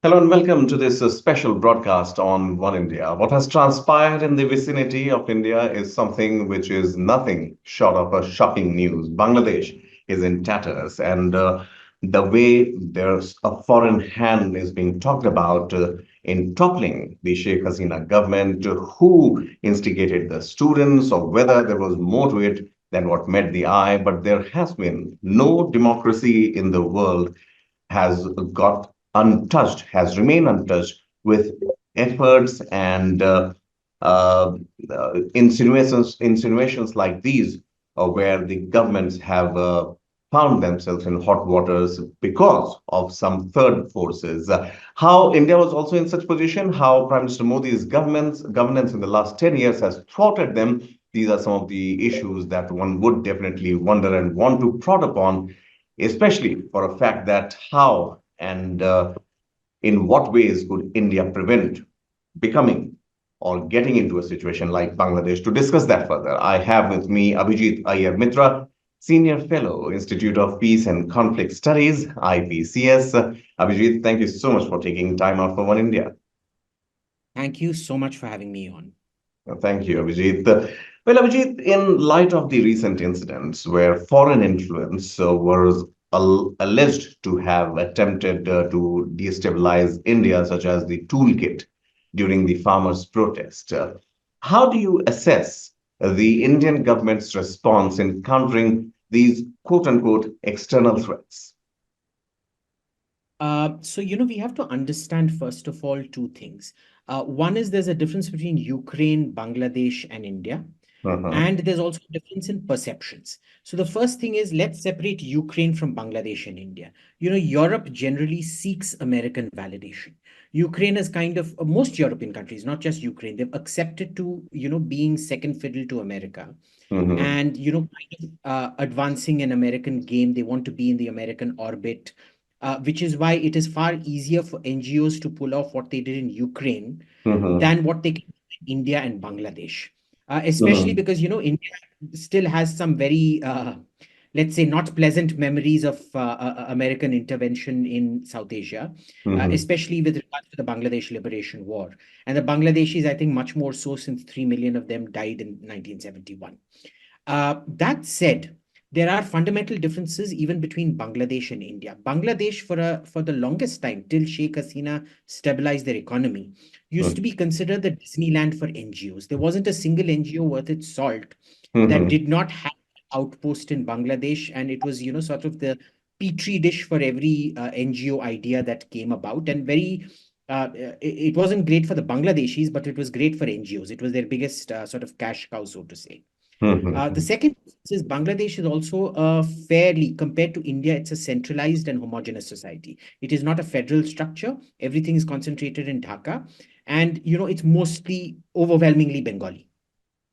Hello and welcome to this special broadcast on One India. What has transpired in the vicinity of India is something which is nothing short of a shocking news. Bangladesh is in tatters, and the way there's a foreign hand is being talked about in toppling the Sheikh Hasina government, who instigated the students, or whether there was more to it than what met the eye. But there has been no democracy in the world has got untouched, has remained untouched with efforts and insinuations like these, where the governments have found themselves in hot waters because of some third forces. How India was also in such position, how Prime Minister Modi's governance in the last 10 years has thwarted them. These are some of the issues that one would definitely wonder and want to prod upon, especially for a fact that how and in what ways could India prevent becoming or getting into a situation like Bangladesh? To discuss that further, I have with me Abhijit Iyer Mitra, Senior Fellow, Institute of Peace and Conflict Studies, IPCS. Abhijit, thank you so much for taking time out for One India. Thank you so much for having me on. Thank you, Abhijit. Well, Abhijit, in light of the recent incidents where foreign influence was alleged to have attempted to destabilize India, such as the toolkit during the farmers' protest, how do you assess the Indian government's response in countering these quote-unquote external threats? We have to understand, first of all, two things. One is there's a difference between Ukraine, Bangladesh, and India. Mhm, And there's also a difference in perceptions. So the first thing is, let's separate Ukraine from Bangladesh and India. Europe generally seeks American validation. Ukraine is kind of most European countries, not just Ukraine, they've accepted to, being second fiddle to America mhm, and, kind of advancing an American game. They want to be in the American orbit, which is why it is far easier for NGOs to pull off what they did in Ukraine mhm, than what they can do in India and Bangladesh. Especially mhm, because, India still has some very, let's say, not pleasant memories of American intervention in South Asia, mhm. especially with regards to the Bangladesh Liberation War. And the Bangladeshis, I think, much more so, since 3 million of them died in 1971. That said, there are fundamental differences even between Bangladesh and India. Bangladesh, for the longest time, till Sheikh Hasina stabilized their economy, used to be considered the Disneyland for NGOs. There wasn't a single NGO worth its salt that Mhm, did not have an outpost in Bangladesh, and it was, sort of the petri dish for every NGO idea that came about. And it wasn't great for the Bangladeshis, but it was great for NGOs. It was their biggest sort of cash cow, so to say. The mhm, second is Bangladesh is also fairly, compared to India, it's a centralized and homogeneous society. It is not a federal structure. Everything is concentrated in Dhaka. And, it's mostly overwhelmingly Bengali,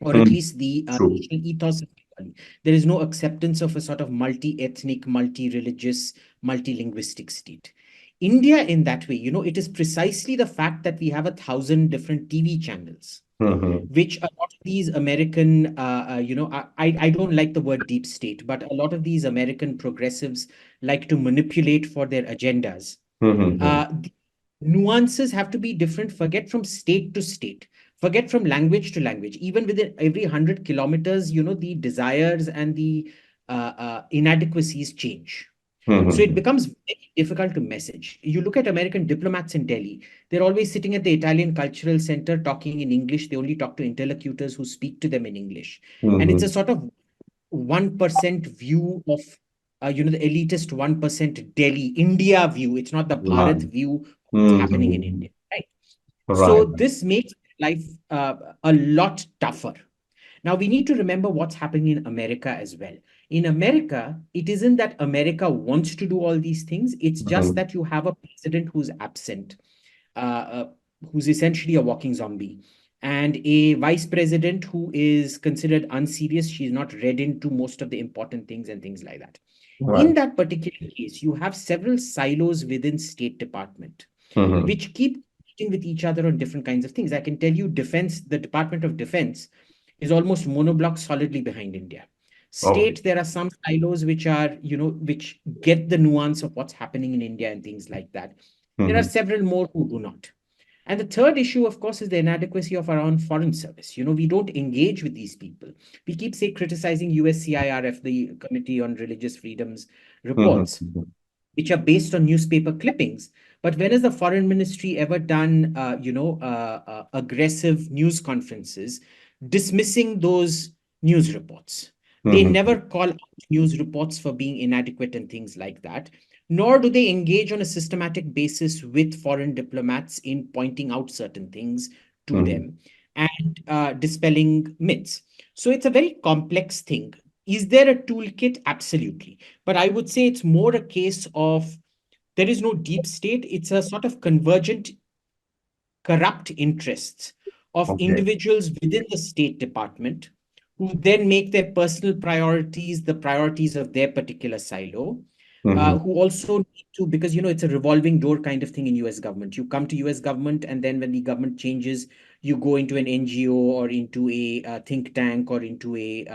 or at mhm. least the True. national ethos of Bengali. There is no acceptance of a sort of multi-ethnic, multi-religious, multi-linguistic state. India, in that way, it is precisely the fact that we have 1,000 different TV channels, Mhm, which a lot of these American, I don't like the word deep state, but a lot of these American progressives like to manipulate for their agendas. mhm, The nuances have to be different. Forget from state to state, forget from language to language. Even within every 100 kilometers, the desires and the inadequacies change. So it mhm, becomes very difficult to message. You look at American diplomats in Delhi, they're always sitting at the Italian Cultural Center talking in English. They only talk to interlocutors who speak to them in English. And it's a mhm. sort of 1% view of, the elitist 1% Delhi, India view. It's not the Right. Bharat view of what's happening in Mhm. India, right? So Right. this makes life a lot tougher. Now, we need to remember what's happening in America as well. In America, it isn't that America wants to do all these things, it's just Mhm. that you have a president who's absent, uh, uh, who's essentially a walking zombie, and a vice president who is considered unserious. She's not read into most of the important things and things like that. In Right. that particular case, you have several silos within State Department Mhm. which keep competing with each other on different kinds of things. I can tell you, defense, the Department of Defense is almost monoblock solidly behind India. Okay. State, there are some silos which are, which get the nuance of what's happening in India and things like that. There are Mhm. several more who do not. And the third issue, of course, is the inadequacy of our own foreign service. We don't engage with these people. We keep, say, criticizing USCIRF, the Committee on Religious Freedoms Mhm. reports, which are based on newspaper clippings. But when has the foreign ministry ever done, aggressive news conferences dismissing those news reports? They Mhm. never call out news reports for being inadequate and things like that, nor do they engage on a systematic basis with foreign diplomats in pointing out certain things to Mhm. them and dispelling myths. So it's a very complex thing. Is there a toolkit? Absolutely. But I would say it's more a case of there is no deep state. It's a sort of convergent, corrupt interests of Okay. individuals within the State Department who then make their personal priorities the priorities of their particular silo. Mhm. Who also need to, because it's a revolving door kind of thing in US government. You come to US government, and then when the government changes, you go into an NGO or into a, think tank or into a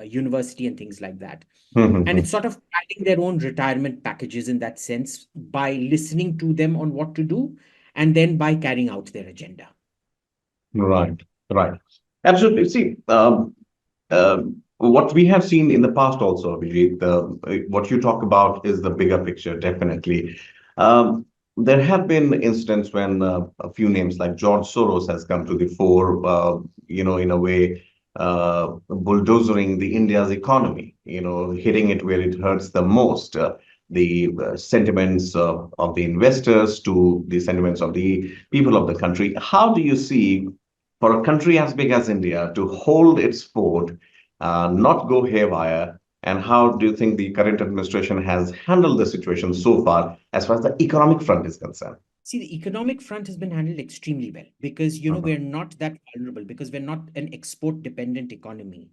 university and things like that. And Mhm. it's sort of planning their own retirement packages in that sense by listening to them on what to do and then by carrying out their agenda. Right. Right. Absolutely. See, what we have seen in the past also, Abhijit, what you talk about is the bigger picture, definitely. Um, there have been incidents when a few names like George Soros has come to the fore, in a way, bulldozering the India's economy, hitting it where it hurts the most. The sentiments of the investors to the sentiments of the people of the country. How do you see for a country as big as India to hold its fort, not go haywire? And how do you think the current administration has handled the situation so far as far as the economic front is concerned? See, the economic front has been handled extremely well because Mhm. we're not that vulnerable because we're not an export dependent economy.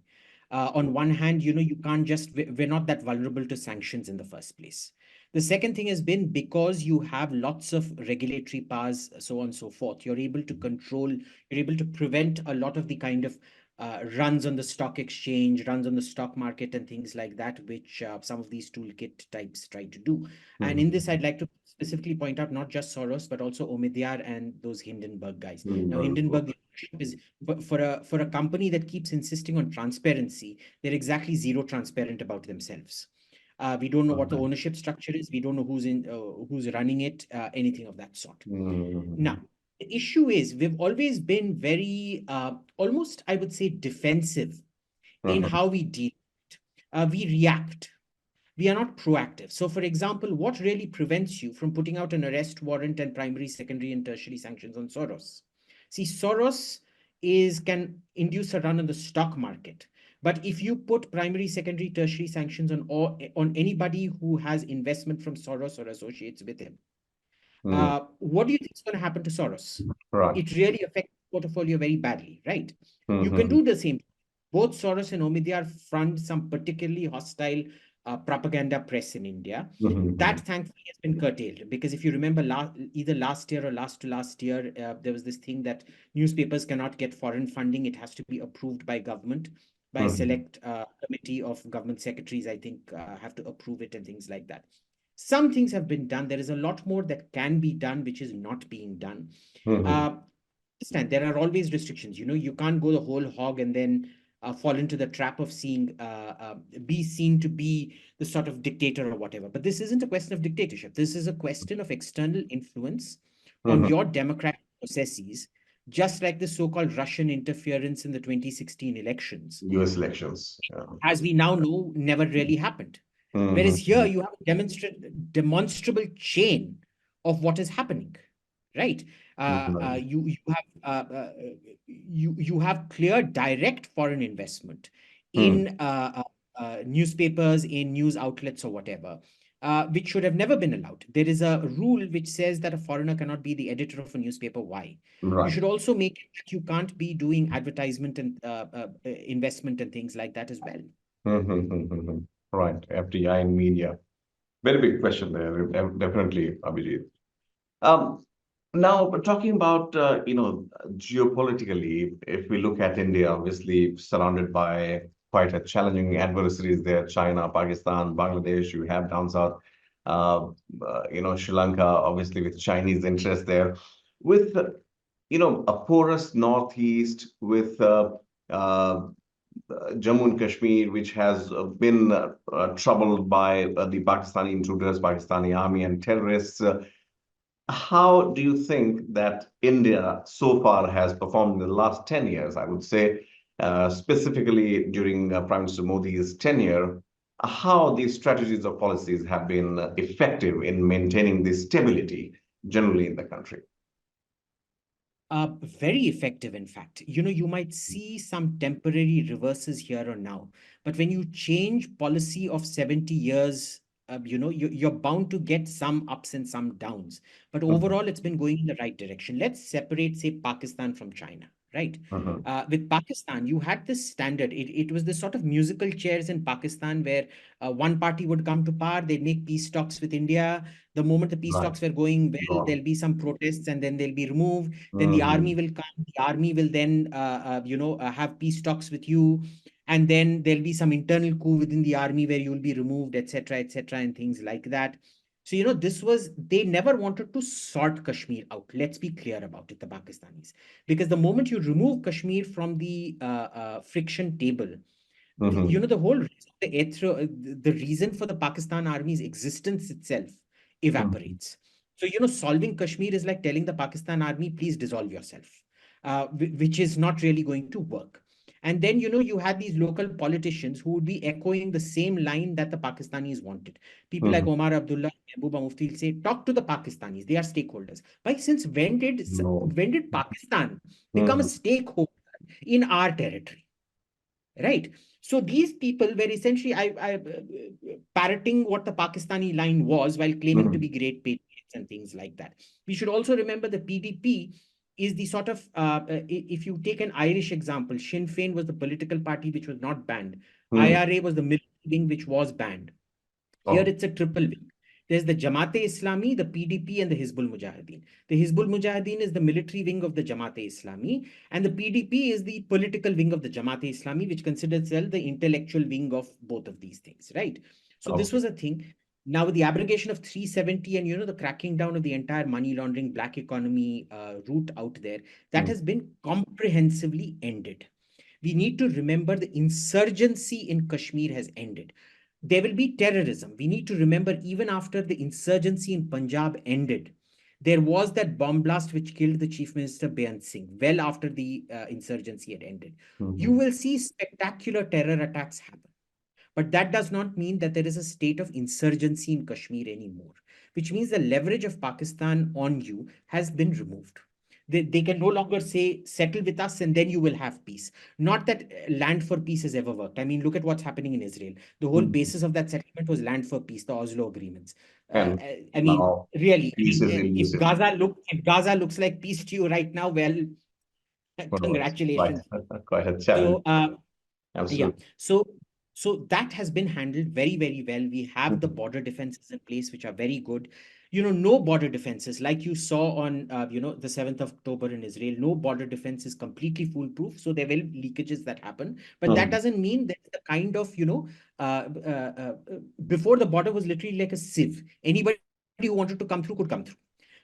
On one hand, you can't just we're not that vulnerable to sanctions in the first place. The second thing has been because you have lots of regulatory powers, so on and so forth. You're able to prevent a lot of the kind of runs on the stock exchange, runs on the stock market, and things like that, which some of these toolkit types try to do. And in this, Mhm. I'd like to specifically point out not just Soros, but also Omidyar and those Hindenburg guys. Now, Mhm. Hindenburg leadership is for a company that keeps insisting on transparency, they're exactly zero transparent about themselves. We don't know what the ownership structure is. We don't know who's running it, anything of that sort. Now, Mhm. the issue is we've always been very, almost, I would say, defensive in Mhm. how we deal. We react. We are not proactive. So, for example, what really prevents you from putting out an arrest warrant and primary, secondary, and tertiary sanctions on Soros? See, Soros can induce a run on the stock market. But if you put primary, secondary, tertiary sanctions on anybody who has investment from Soros or associates with him, Mhm. what do you think is going to happen to Soros? Right. It really affects the portfolio very badly, right? You can Mhm. do the same. Both Soros and Omidyar fund some particularly hostile propaganda press in India. That Mhm. thankfully has been curtailed because if you remember, either last year or last to last year, there was this thing that newspapers cannot get foreign funding. It has to be approved by government, by a Mhm. select committee of government secretaries, I think, have to approve it and things like that. Some things have been done. There is a lot more that can be done, which is not being done. Mhm. Uh, Understand there are always restrictions. You can't go the whole hog and then fall into the trap of be seen to be the sort of dictator or whatever. But this isn't a question of dictatorship. This is a question of external influence on Mhm. your democratic processes, just like the so-called Russian interference in the 2016 elections, US elections. Yeah. as we now know, never really happened. Whereas here Mhm. you have a demonstrable chain of what is happening, right? Right. You have clear direct foreign investment Mhm. in newspapers, in news outlets, or whatever, which should have never been allowed. There is a rule which says that a foreigner cannot be the editor of a newspaper. Why? You Right. should also make it that you can't be doing advertisement and investment and things like that as well. Mhm. Right. FDI in media. Very big question there, definitely, Abhijit. Um, Now, but talking about, geopolitically, if we look at India, obviously surrounded by quite a challenging adversaries there, China, Pakistan, Bangladesh, you have down south. uh, Sri Lanka, obviously with Chinese interest there, with a porous northeast, with Jammu and Kashmir, which has been troubled by the Pakistani intruders, Pakistani army, and terrorists. How do you think that India so far has performed in the last 10 years? I would say, specifically during Prime Minister Modi's tenure, how these strategies or policies have been effective in maintaining the stability generally in the country? Very effective, in fact. You might see some temporary reverses here or now, but when you change policy of 70 years, you're bound to get some ups and some downs. But Mhm, overall, it's been going in the right direction. Let's separate, say, Pakistan from China, right? mhm, With Pakistan, you had this standard. It was this sort of musical chairs in Pakistan where one party would come to power, they'd make peace talks with India. The moment the peace right. talks were going well, Wrong. there'll be some protests and then they'll be removed. Then the army Mhm, will come. The army will then, have peace talks with you, and then there'll be some internal coup within the army where you'll be removed, etc., and things like that. So this was they never wanted to sort Kashmir out. Let's be clear about it, the Pakistanis, because the moment you remove Kashmir from the friction table, mhm, the whole reason, the reason for the Pakistan army's existence itself mhm, evaporates. So solving Kashmir is like telling the Pakistan army, please dissolve yourself, which is not really going to work. And then you had these local politicians who would be echoing the same line that the Pakistanis wanted. People like mhm. Omar Abdullah, Mehbooba Mufti will say, talk to the Pakistanis, they are stakeholders. Why, since No. when did Pakistan become a Mhm, stakeholder in our territory? Right. So these people were essentially parroting what the Pakistani line was while claiming to be mhm, great patriots and things like that. We should also remember the PDP is the sort of, if you take an Irish example, Sinn Féin was the political party which was not banned. mhm. IRA was the military wing which was banned. Here Oh. it's a triple wing. There's the Jamaat-e-Islami, the PDP, and the Hizbul Mujahideen. The Hizbul Mujahideen is the military wing of the Jamaat-e-Islami, and the PDP is the political wing of the Jamaat-e-Islami, which considers itself the intellectual wing of both of these things, right? So this Okay. was a thing. Now, with the abrogation of 370 and the cracking down of the entire money laundering, black economy route out there, that Mhm, has been comprehensively ended. We need to remember the insurgency in Kashmir has ended. There will be terrorism. We need to remember, even after the insurgency in Punjab ended, there was that bomb blast which killed the Chief Minister Beant Singh well after the insurgency had ended. You mhm, will see spectacular terror attacks happen. But that does not mean that there is a state of insurgency in Kashmir anymore, which means the leverage of Pakistan on you has been removed. They can no longer say, settle with us and then you will have peace. Not that land for peace has ever worked. I mean, look at what's happening in Israel. The whole mhm. basis of that settlement was land for peace, the Oslo agreements. And I mean, now really, I peace mean, is elusive. If Gaza looks like peace to you right now, well, Well, it's quite, congratulations. quite a challenge. So, yeah. Absolutely. So that has been handled very, very well. We have the Mhm, border defenses in place, which are very good. No border defenses like you saw on the 7th of October in Israel. No border defense is completely foolproof. So there will be leakages that happen, but that mhm, doesn't mean that the kind of before the border was literally like a sieve. Anybody who wanted to come through could come through.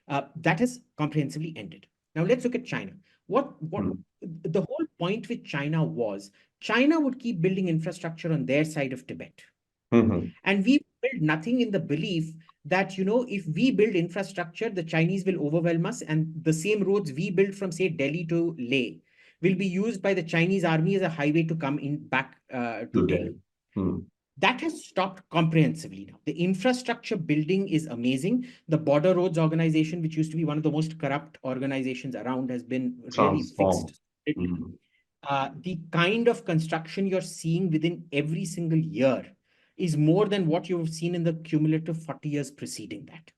That has comprehensively ended. Now let's look at China. What mhm, the whole point with China was China would keep building infrastructure on their side of Tibet. mhm. And we build nothing in the belief that, if we build infrastructure, the Chinese will overwhelm us. And the same roads we build from, say, Delhi to Leh will be used by the Chinese army as a highway to come in back to Today. Delhi. Mhm, That has stopped comprehensively now. The infrastructure building is amazing. The Border Roads Organization, which used to be one of the most corrupt organizations around, has been really transformed. fixed. Mhm, The kind of construction you're seeing within every single year is more than what you've seen in the cumulative 40 years preceding that,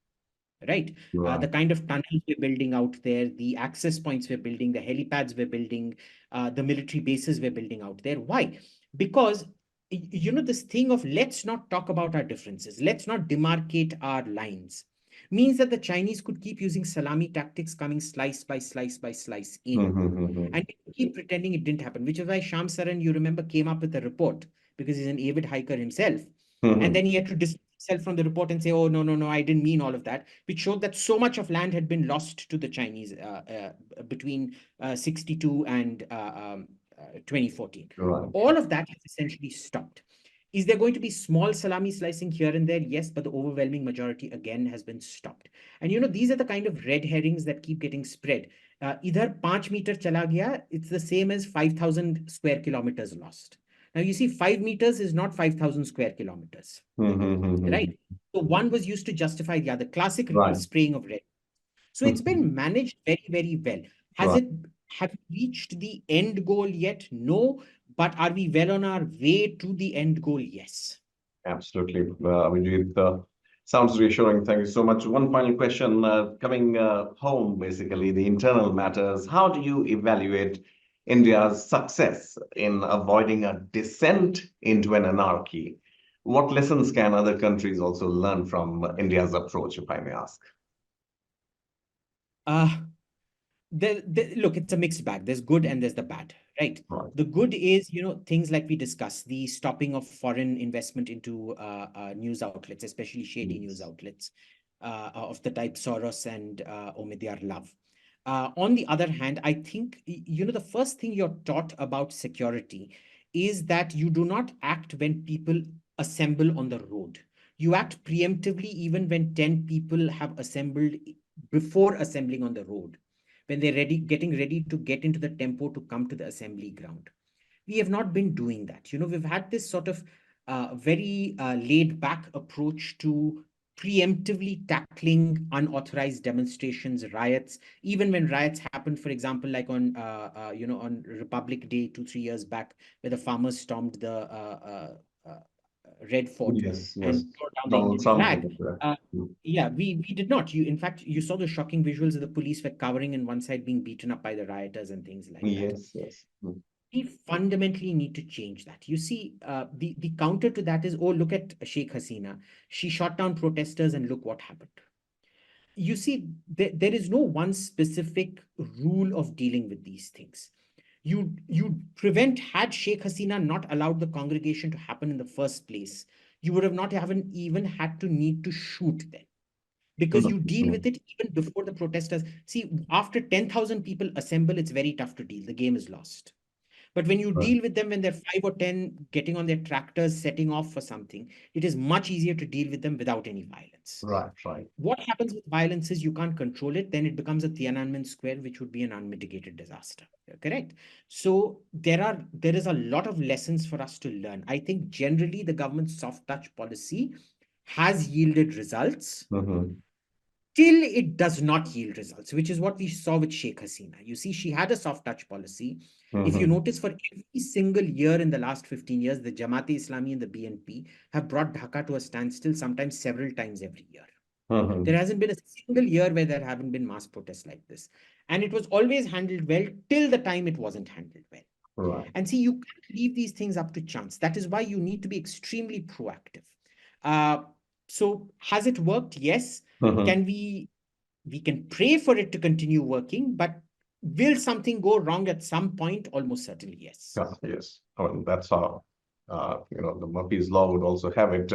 right? right. The kind of tunnels we're building out there, the access points we're building, the helipads we're building, the military bases we're building out there. Why? Because this thing of let's not talk about our differences, let's not demarcate our lines, means that the Chinese could keep using salami tactics, coming slice by slice by slice in, Mhm, mhm, and keep pretending it didn't happen, which is why Sham Saran, you remember, came up with a report because he's an avid hiker himself. And mhm. then he had to distance himself from the report and say, "Oh, no, I didn't mean all of that," which showed that so much of land had been lost to the Chinese between 62 and 2014. Right. All of that has essentially stopped. Is there going to be small salami slicing here and there? Yes, but the overwhelming majority again has been stopped. And these are the kind of red herrings that keep getting spread. Idhar 5 meter chala gaya, it's the same as 5,000 square kilometers lost. Now, you see, 5 meters is not 5,000 square kilometers, right? So one was used to justify the other, classic Right. spraying of red. So it's been managed very, very well. Right. Have we reached the end goal yet? No. But are we well on our way to the end goal? Yes. Absolutely. Abhijit, sounds reassuring. Thank you so much. One final question coming home, basically, the internal matters. How do you evaluate India's success in avoiding a descent into an anarchy? What lessons can other countries also learn from India's approach, if I may ask? Look, it's a mixed bag. There's good and there's the bad, right? Right. The good is, things like we discussed, the stopping of foreign investment into news outlets, especially shady news outlets of the type Soros and Omidyar Love. On the other hand, I think, the first thing you're taught about security is that you do not act when people assemble on the road. You act preemptively even when 10 people have assembled before assembling on the road, when they're getting ready to get into the tempo to come to the assembly ground. We have not been doing that. We've had this sort of very laid back approach to preemptively tackling unauthorized demonstrations, riots, even when riots happened, for example, like on on Republic Day 2-3 years back, where the farmers stormed the Red Fort Yes, and yes. tore down the Donald Indian Trump. flag. Yeah, we did not. In fact, you saw the shocking visuals of the police were covering in one side, being beaten up by the rioters and things like that. Yes, yes. We fundamentally need to change that. You see, the counter to that is, oh, look at Sheikh Hasina. She shot down protesters and look what happened. You see, there is no one specific rule of dealing with these things. You prevent, had Sheikh Hasina not allowed the congregation to happen in the first place, you would have not even had to need to shoot them, because you deal with it even before the protesters. See, after 10,000 people assemble, it's very tough to deal. The game is lost. But when you Right. deal with them, when they're 5 or 10 getting on their tractors, setting off for something, it is much easier to deal with them without any violence. Right, right. What happens with violence is you can't control it. Then it becomes a Tiananmen Square, which would be an unmitigated disaster. Correct? So there is a lot of lessons for us to learn. I think generally the government's soft touch policy has yielded results. Till it does not yield results, which is what we saw with Sheikh Hasina. You see, she had a soft touch policy. If you notice, for every single year in the last 15 years, the Jamaat-e-Islami and the BNP have brought Dhaka to a standstill, sometimes several times every year. There hasn't been a single year where there haven't been mass protests like this. And it was always handled well till the time it wasn't handled well. Right. And see, you can't leave these things up to chance. That is why you need to be extremely proactive. So has it worked? Yes. Can we can pray for it to continue working, but will something go wrong at some point? Almost certainly, yes. Yes. I mean, that's how, the Murphy's Law would also have it.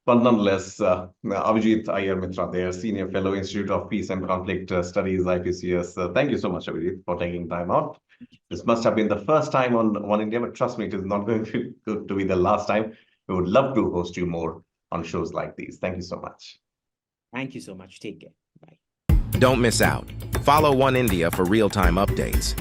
But nonetheless, Abhijit Iyer Mitra, there, Senior Fellow, Institute of Peace and Conflict Studies, IPCS. Thank you so much, Abhijit, for taking time out. This must have been the first time on Oneindia, but trust me, it is not going to be the last time. We would love to host you more on shows like these. Thank you so much. Thank you so much. Take care. Bye. Don't miss out. Follow Oneindia for real-time updates.